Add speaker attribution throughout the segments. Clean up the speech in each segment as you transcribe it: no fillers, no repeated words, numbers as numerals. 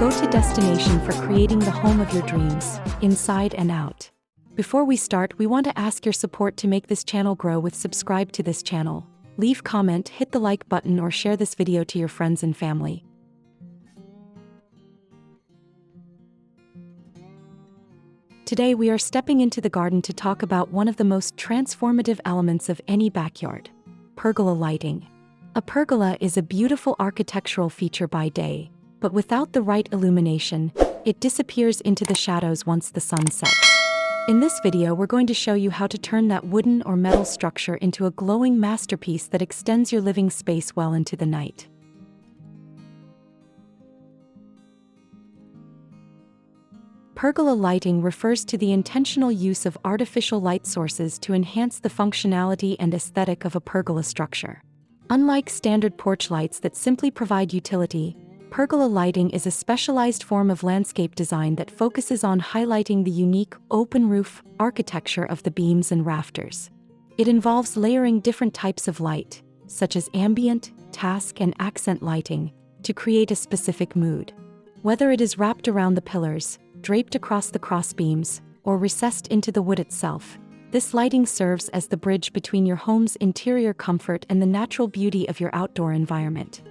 Speaker 1: go-to destination for creating the home of your dreams, inside and out. Before we start, we want to ask your support to make this channel grow with subscribe to this channel. Leave comment, hit the like button or share this video to your friends and family. Today we are stepping into the garden to talk about one of the most transformative elements of any backyard: pergola lighting. A pergola is a beautiful architectural feature by day, but without the right illumination, it disappears into the shadows once the sun sets. In this video, we're going to show you how to turn that wooden or metal structure into a glowing masterpiece that extends your living space well into the night. Pergola lighting refers to the intentional use of artificial light sources to enhance the functionality and aesthetic of a pergola structure. Unlike standard porch lights that simply provide utility, pergola lighting is a specialized form of landscape design that focuses on highlighting the unique, open-roof architecture of the beams and rafters. It involves layering different types of light, such as ambient, task, and accent lighting, to create a specific mood. Whether it is wrapped around the pillars, draped across the crossbeams, or recessed into the wood itself, this lighting serves as the bridge between your home's interior comfort and the natural beauty of your outdoor environment.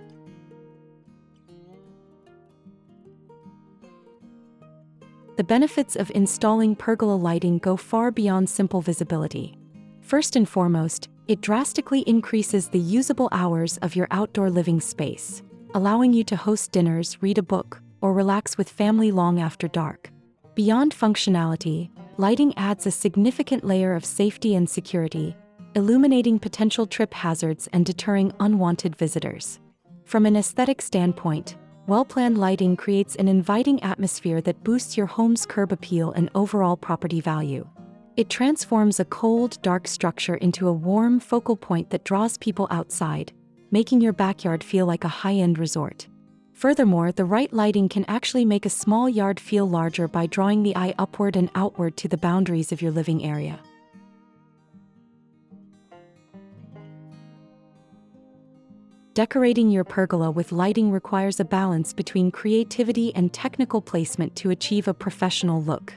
Speaker 1: The benefits of installing pergola lighting go far beyond simple visibility. First and foremost, it drastically increases the usable hours of your outdoor living space, allowing you to host dinners, read a book, or relax with family long after dark. Beyond functionality, lighting adds a significant layer of safety and security, illuminating potential trip hazards and deterring unwanted visitors. From an aesthetic standpoint, well-planned lighting creates an inviting atmosphere that boosts your home's curb appeal and overall property value. It transforms a cold, dark structure into a warm focal point that draws people outside, making your backyard feel like a high-end resort. Furthermore, the right lighting can actually make a small yard feel larger by drawing the eye upward and outward to the boundaries of your living area. Decorating your pergola with lighting requires a balance between creativity and technical placement to achieve a professional look.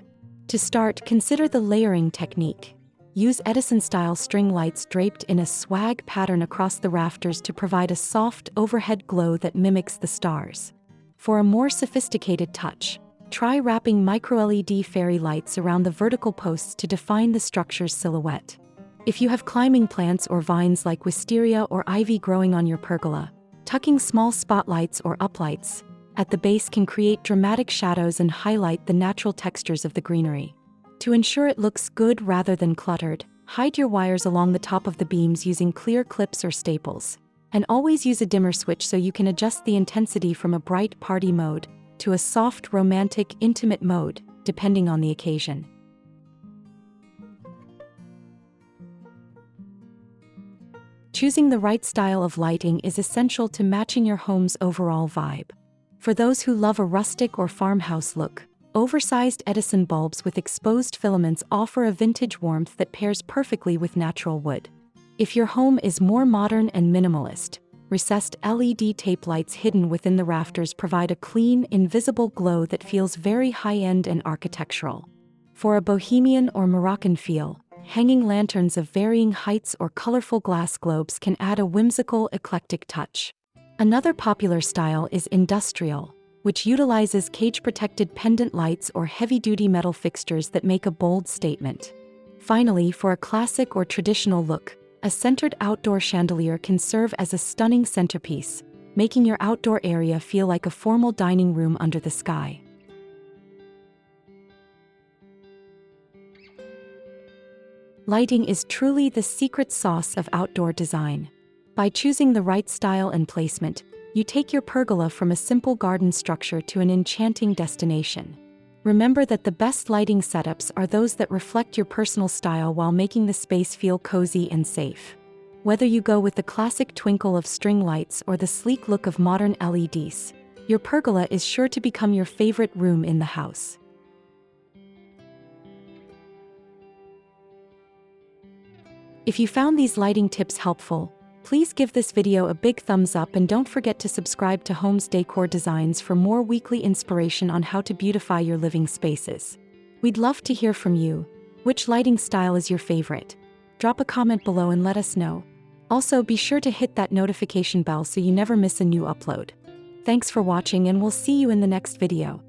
Speaker 1: To start, consider the layering technique. Use Edison-style string lights draped in a swag pattern across the rafters to provide a soft overhead glow that mimics the stars. For a more sophisticated touch, try wrapping micro-LED fairy lights around the vertical posts to define the structure's silhouette. If you have climbing plants or vines like wisteria or ivy growing on your pergola, tucking small spotlights or uplights at the base can create dramatic shadows and highlight the natural textures of the greenery. To ensure it looks good rather than cluttered, hide your wires along the top of the beams using clear clips or staples. And always use a dimmer switch so you can adjust the intensity from a bright party mode to a soft, romantic, intimate mode, depending on the occasion. Choosing the right style of lighting is essential to matching your home's overall vibe. For those who love a rustic or farmhouse look, oversized Edison bulbs with exposed filaments offer a vintage warmth that pairs perfectly with natural wood. If your home is more modern and minimalist, recessed LED tape lights hidden within the rafters provide a clean, invisible glow that feels very high-end and architectural. For a bohemian or Moroccan feel, hanging lanterns of varying heights or colorful glass globes can add a whimsical, eclectic touch. Another popular style is industrial, which utilizes cage-protected pendant lights or heavy-duty metal fixtures that make a bold statement. Finally, for a classic or traditional look, a centered outdoor chandelier can serve as a stunning centerpiece, making your outdoor area feel like a formal dining room under the sky. Lighting is truly the secret sauce of outdoor design. By choosing the right style and placement, you take your pergola from a simple garden structure to an enchanting destination. Remember that the best lighting setups are those that reflect your personal style while making the space feel cozy and safe. Whether you go with the classic twinkle of string lights or the sleek look of modern LEDs, your pergola is sure to become your favorite room in the house. If you found these lighting tips helpful, Please give this video a big thumbs up and don't forget to subscribe to Homes Decor Designs for more weekly inspiration on how to beautify your living spaces. We'd love to hear from you. Which lighting style is your favorite? Drop a comment below and let us know. Also, be sure to hit that notification bell so you never miss a new upload. Thanks for watching, and we'll see you in the next video.